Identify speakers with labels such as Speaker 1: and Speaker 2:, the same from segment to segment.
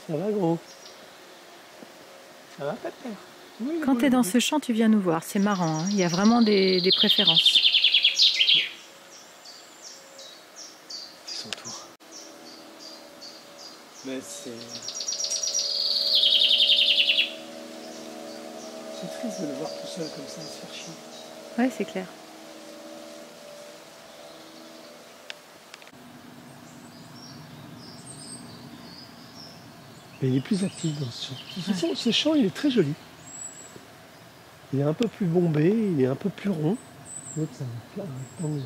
Speaker 1: Ça va gros? Ça va pas père? Oui,
Speaker 2: Quand tu es dans ce champ, tu viens nous voir. C'est marrant, hein. Il y a vraiment des préférences.
Speaker 1: C'est son tour. Mais c'est triste de le voir tout seul comme ça, se faire chier.
Speaker 2: Ouais, c'est clair.
Speaker 1: Mais il est plus actif dans ce champ. De toute façon, ce champ, il est très joli. Il est un peu plus bombé, il est un peu plus rond. L'autre, ça va faire un rectangle.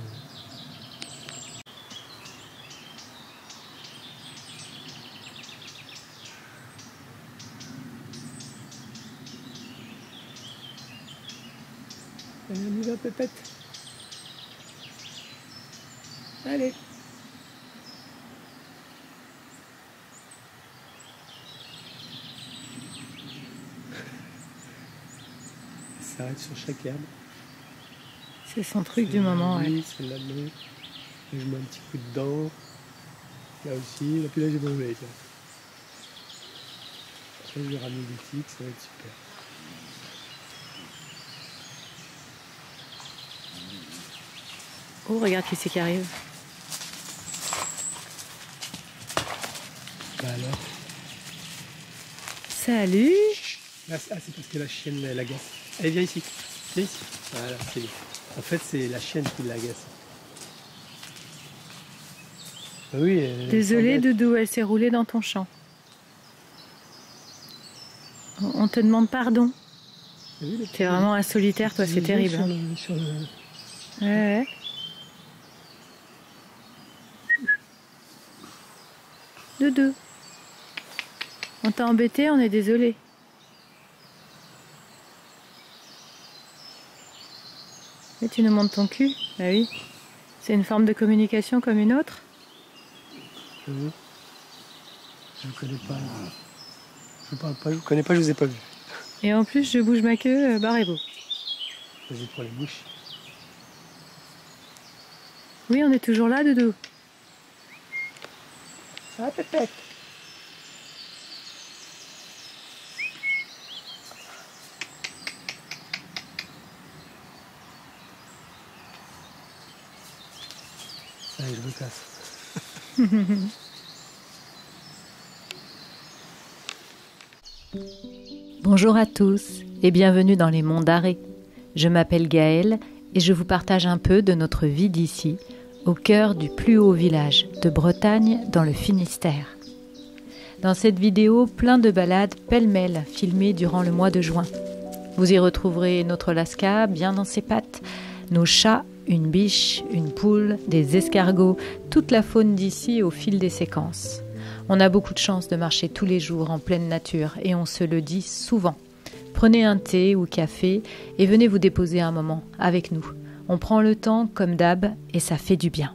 Speaker 1: Allez, on y va, Pépette. Allez. Il s'arrête sur chaque herbe.
Speaker 2: C'est son truc du moment.
Speaker 1: Oui,
Speaker 2: Ouais.
Speaker 1: c'est là, là. Je mets un petit coup dedans. Là aussi. Et puis là, j'ai bombé. Après, je vais ramener des tiques, ça va être super.
Speaker 2: Oh, regarde qui c'est qui arrive.
Speaker 1: Bah alors.
Speaker 2: Salut.
Speaker 1: Là, c'est parce que la chienne l'agace. Allez, viens ici. Viens ici. Voilà, c'est bien. En fait, c'est la chienne qui l'agace. Bah oui.
Speaker 2: Désolée, Doudou, elle s'est roulée dans ton champ. On te demande pardon. T'es vraiment un solitaire, toi, c'est terrible. Ouais. Doudou. On t'a embêté, on est désolé. Mais tu nous montres ton cul? Bah oui. C'est une forme de communication comme une autre.
Speaker 1: Je ne connais pas. Je parle pas, je connais pas, je vous ai pas vu.
Speaker 2: Et en plus, je bouge ma queue, barrez-vous.
Speaker 1: Vas-y pour les mouches.
Speaker 2: Oui, on est toujours là, Doudou.
Speaker 1: Ça va, Pépette? Allez, je me casse.
Speaker 2: Bonjour à tous et bienvenue dans les Monts d'Arrée. Je m'appelle Gaëlle et je vous partage un peu de notre vie d'ici, au cœur du plus haut village de Bretagne dans le Finistère. Dans cette vidéo, plein de balades pêle-mêle filmées durant le mois de juin. Vous y retrouverez notre lasca bien dans ses pattes, nos chats, une biche, une poule, des escargots, toute la faune d'ici au fil des séquences. On a beaucoup de chance de marcher tous les jours en pleine nature et on se le dit souvent. Prenez un thé ou café et venez vous déposer un moment avec nous. On prend le temps comme d'hab et ça fait du bien.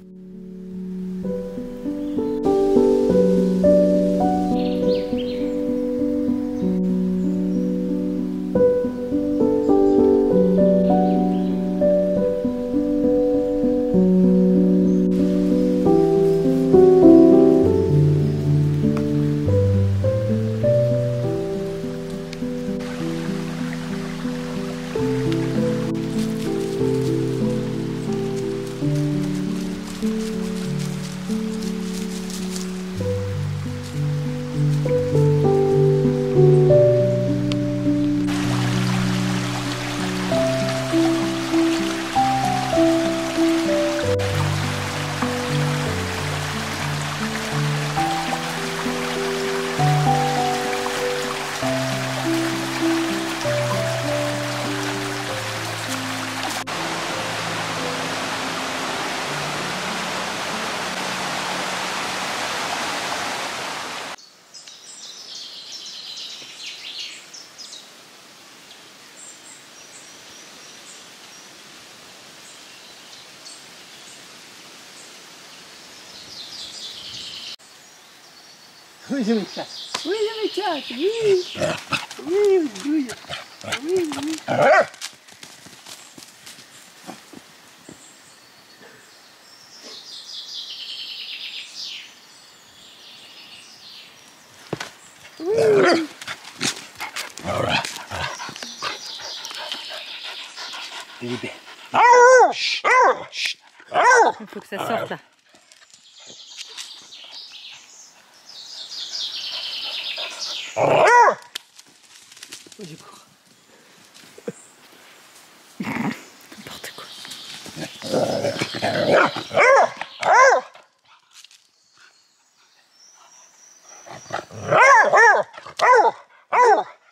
Speaker 1: Oui, je me casse. Oui, je me casse. Oui. Oui, oui. Oui, oui.
Speaker 2: Oui.
Speaker 1: Il est bien.
Speaker 2: Il faut que ça sorte là.
Speaker 1: Oh, du coup.
Speaker 2: N'importe quoi.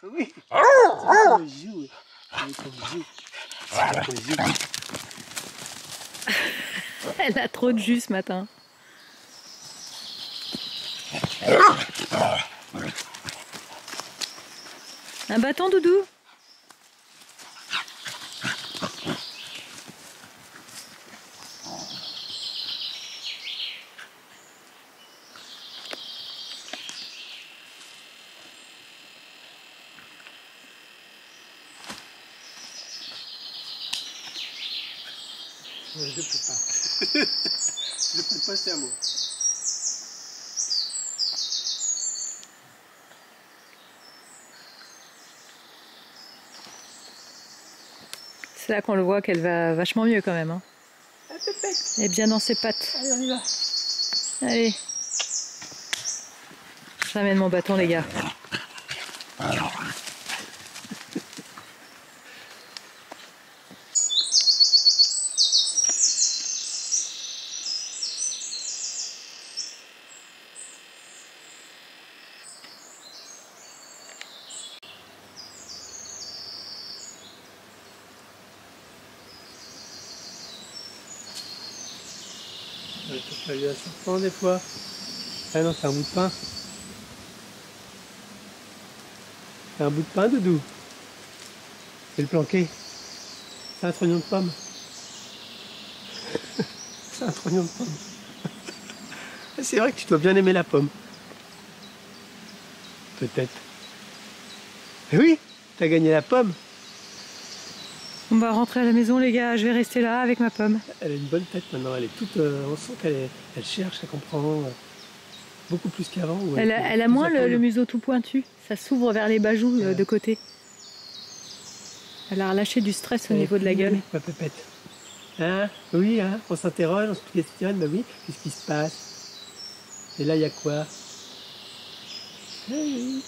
Speaker 1: Oui. C'est joue.
Speaker 2: Elle a trop de jus ce matin. Un bâton, Doudou?
Speaker 1: Je peux pas. Je peux pas, c'est à moi.
Speaker 2: C'est là qu'on le voit qu'elle va vachement mieux quand même. Hein. Elle est bien dans ses pattes.
Speaker 1: Allez, on y va.
Speaker 2: Allez. Je ramène mon bâton, les gars.
Speaker 1: Ça lui a serpent des fois. Ah non, c'est un bout de pain. C'est un bout de pain, Doudou. C'est le planqué. C'est un trognon de pomme. C'est un trognon de pomme. C'est vrai que tu dois bien aimer la pomme. Peut-être. Mais oui, t'as gagné la pomme.
Speaker 2: On va rentrer à la maison, les gars. Je vais rester là avec ma pomme.
Speaker 1: Elle a une bonne tête maintenant. Elle est toute. On sent elle cherche, elle comprend. Beaucoup plus qu'avant.
Speaker 2: Elle a moins le museau tout pointu. Ça s'ouvre vers les bajoux de côté. Elle a relâché du stress au niveau de la gueule.
Speaker 1: Ma pépette. Hein? Oui, hein? On s'interroge, on se questionne. Bah oui, qu'est-ce qui se passe? Et là, il y a quoi? Hey.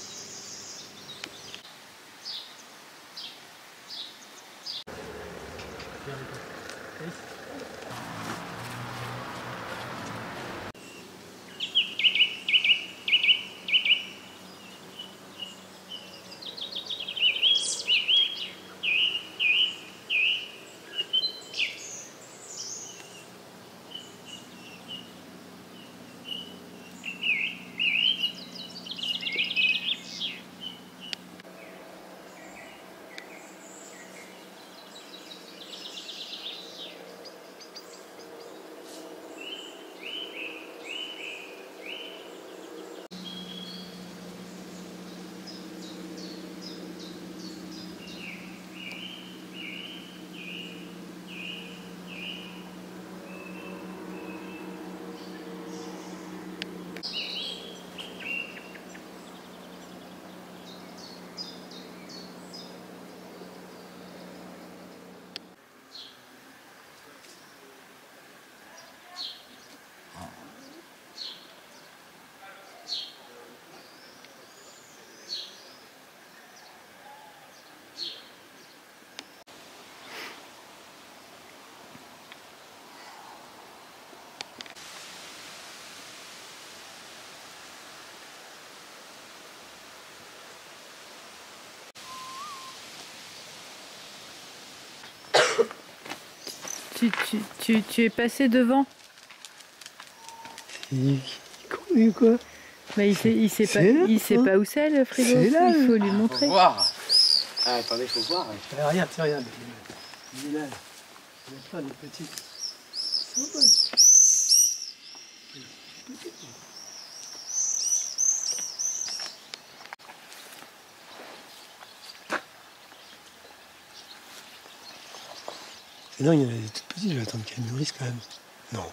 Speaker 2: Tu es passé devant.
Speaker 1: Il quoi?
Speaker 2: Bah, il sait pas où c'est le frigo.
Speaker 1: Là,
Speaker 2: il faut lui montrer.
Speaker 3: Faut voir. Ah, attendez, faut voir.
Speaker 1: Regarde, tiens, regarde. Il est là. Il y a plein de petites. C'est bon. Et non, il y en a des toutes petites, je vais attendre qu'elles mûrissent quand même. Non.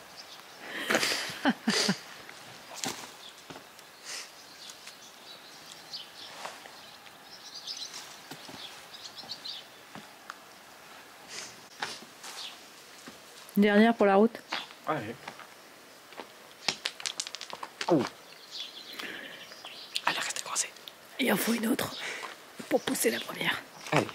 Speaker 2: Une dernière pour la route?
Speaker 3: Allez. Oh. Allez, restez coincés.
Speaker 2: Il en faut une autre pour pousser la première.
Speaker 3: Allez.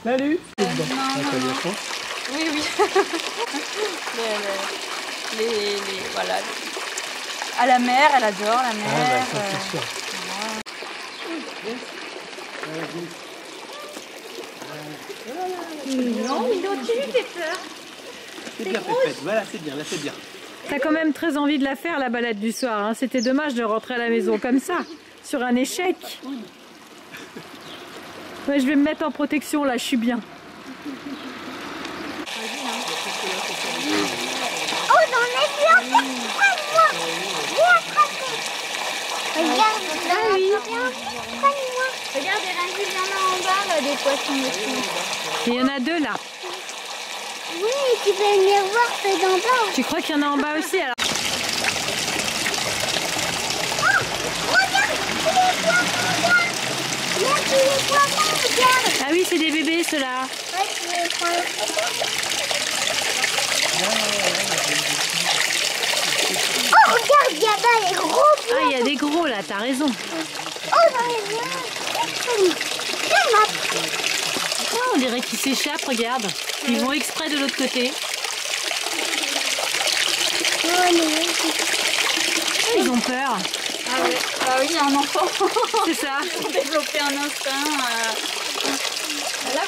Speaker 1: Salut.
Speaker 4: Non. Oui, oui. Voilà. À la mer, elle adore la mer.
Speaker 1: Ah bah ça c'est sûr.
Speaker 4: Non, mais non, tu lui fais peur.
Speaker 1: C'est bien Pépette, voilà c'est bien, là c'est bien.
Speaker 2: T'as quand même très envie de la faire la balade du soir, hein. C'était dommage de rentrer à la maison comme ça, sur un échec. Ouais, je vais me mettre en protection là, je suis bien.
Speaker 5: Oh, j'en ai plein. Prends-moi. Viens attraper. Regarde, prends-moi.
Speaker 4: Regarde, il y en a en bas, là, des poissons aussi.
Speaker 2: Et il y en a deux là.
Speaker 5: Oui, tu peux venir voir ceux d'en bas.
Speaker 2: Tu crois qu'il y en a en bas aussi alors?
Speaker 5: Regarde, tu les poissons, regarde. Regarde, tu les poissons, regarde.
Speaker 2: Ah oui, c'est des bébés ceux-là.
Speaker 5: Ouais, tu les prends. Oh, regarde, il y a là les gros poissons.
Speaker 2: Ah, il y a des gros là, t'as raison.
Speaker 5: Oh, j'en ai bien. Tiens, ma
Speaker 2: Ah, on dirait qu'ils s'échappent, regarde. Ils vont exprès de l'autre côté. Ils ont peur.
Speaker 4: Ah oui, il y a un enfant.
Speaker 2: C'est ça.
Speaker 4: Pour développer un instinct. Là,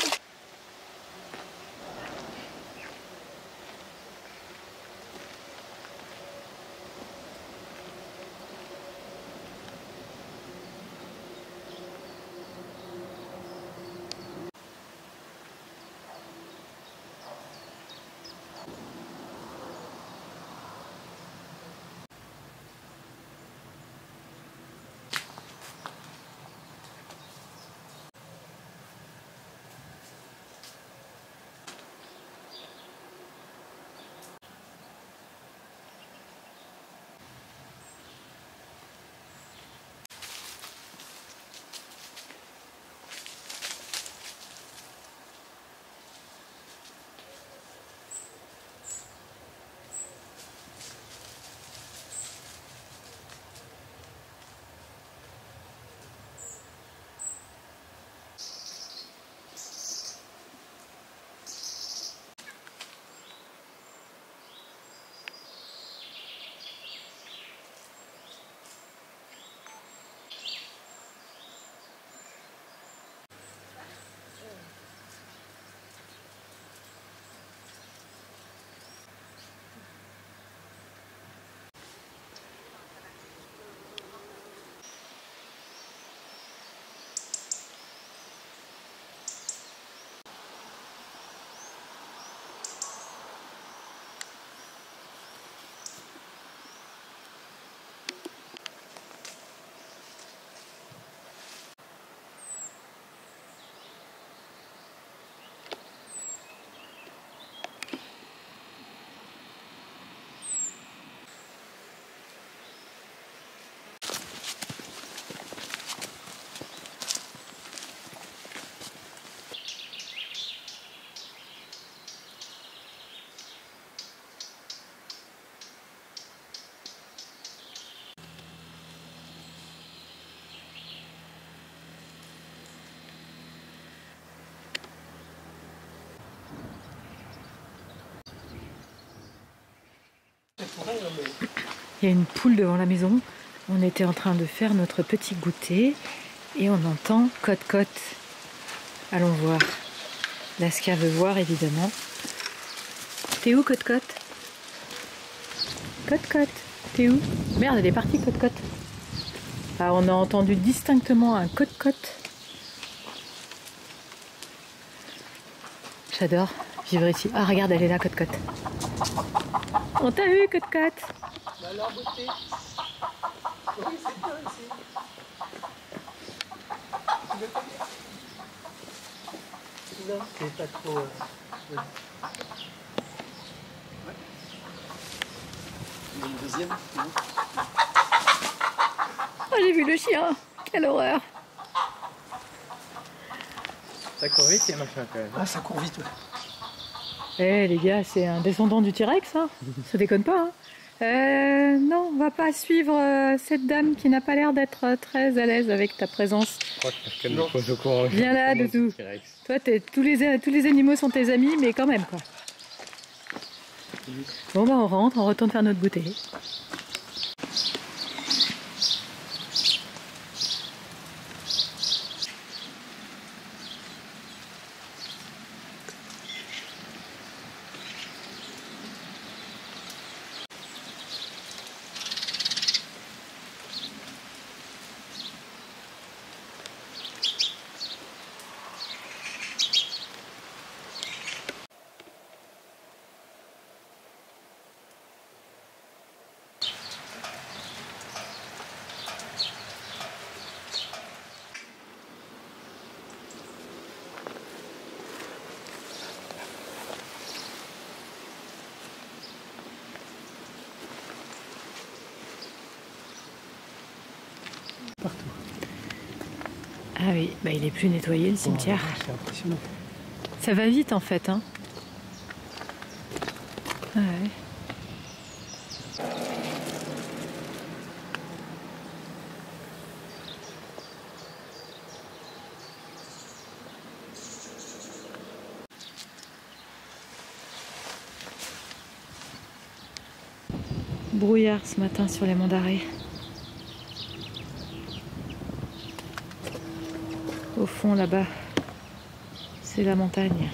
Speaker 2: Il y a une poule devant la maison. On était en train de faire notre petit goûter et on entend cote-cote. Allons voir. Laska veut voir évidemment. T'es où, Cote-Cote? Cote-Cote, t'es où? Merde, elle est partie, Cote-Cote. Ah, on a entendu distinctement un Cote-Cote. J'adore vivre ici. Ah, regarde, elle est là, Cote-Cote. On t'a vu, Cote-Cote?
Speaker 1: Bah alors, beauté. Oui, c'est bien ici. Tu veux pas bien? Non, c'est pas trop... ouais.
Speaker 3: Une deuxième, non?
Speaker 2: Oh, j'ai vu le chien. Quelle horreur.
Speaker 3: Ça court vite et machin quand même.
Speaker 1: Ah, ça court vite, ouais.
Speaker 2: Eh les gars, c'est un descendant du T-Rex, hein. Ça déconne pas, hein. Non, on va pas suivre cette dame qui n'a pas l'air d'être très à l'aise avec ta présence.
Speaker 3: Je crois que Pascal nous pose au courant.
Speaker 2: Viens là, Doudou. Toi, tous les animaux sont tes amis, mais quand même, quoi. Bon, bah on rentre, on retourne faire notre goûter.
Speaker 1: Partout.
Speaker 2: Ah oui, bah il est plus nettoyé le cimetière.
Speaker 1: Oh, c'est impressionnant.
Speaker 2: Ça va vite en fait, hein. Ah ouais. Brouillard ce matin sur les monts d'Arrée. Au fond là-bas, c'est la montagne.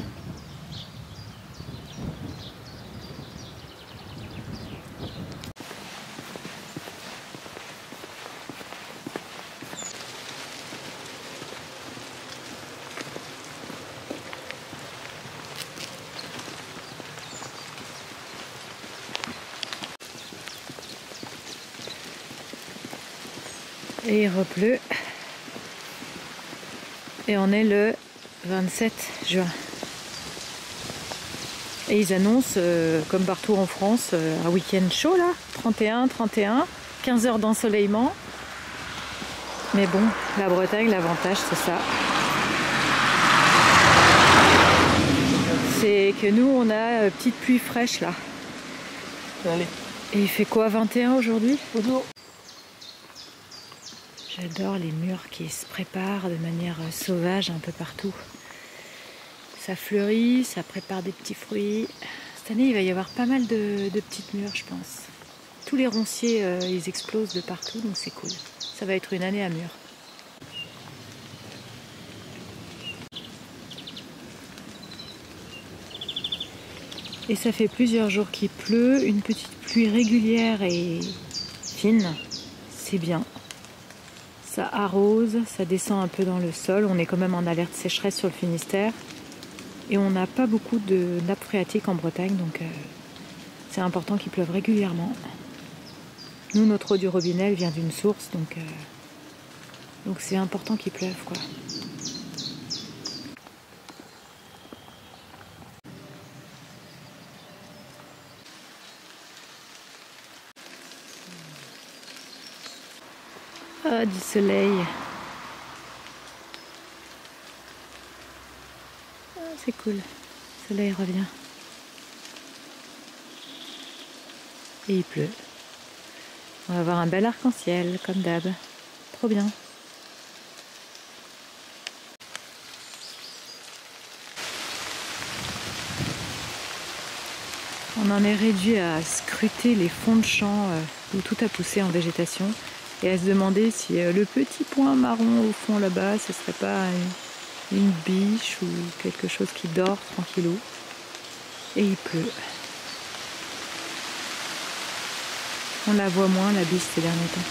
Speaker 2: Et il repleut. Et on est le 27 juin. Et ils annoncent, comme partout en France, un week-end chaud là. 31, 15 heures d'ensoleillement. Mais bon, la Bretagne, l'avantage c'est ça. C'est que nous on a petite pluie fraîche là.
Speaker 1: Allez.
Speaker 2: Et il fait quoi, 21 aujourd'hui?
Speaker 1: Bonjour.
Speaker 2: J'adore les mûres qui se préparent de manière sauvage un peu partout. Ça fleurit, ça prépare des petits fruits. Cette année, il va y avoir pas mal de petites mûres, je pense. Tous les ronciers, ils explosent de partout, donc c'est cool. Ça va être une année à mûres. Et ça fait plusieurs jours qu'il pleut. Une petite pluie régulière et fine, c'est bien. Ça arrose, ça descend un peu dans le sol. On est quand même en alerte sécheresse sur le Finistère. Et on n'a pas beaucoup de nappes phréatiques en Bretagne, donc c'est important qu'il pleuve régulièrement. Nous, notre eau du robinet, elle vient d'une source, donc c'est important qu'il pleuve, quoi. Ah, du soleil. Ah, c'est cool. Le soleil revient. Et il pleut. On va avoir un bel arc-en-ciel, comme d'hab. Trop bien. On en est réduit à scruter les fonds de champ où tout a poussé en végétation et à se demander si le petit point marron au fond là-bas, ce serait pas une biche ou quelque chose qui dort tranquillou. Et il pleut. On la voit moins, la biche, ces derniers temps.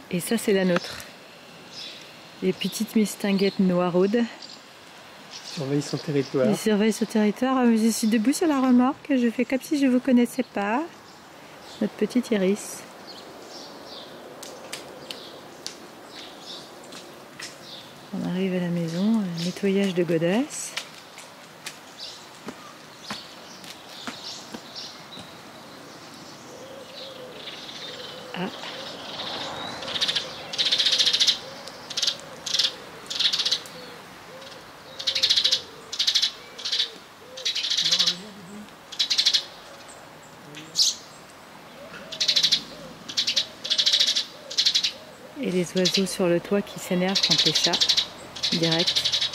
Speaker 2: Et ça, c'est la nôtre. Les petites mistinguettes noiraudes.
Speaker 1: Surveille son territoire.
Speaker 2: Ils surveillent ce territoire. Je suis debout sur la remorque. Je fais comme si je ne vous connaissais pas. Notre petite Iris. On arrive à la maison. Nettoyage de godasses. Ah. Et les oiseaux sur le toit qui s'énervent contre les chats, direct.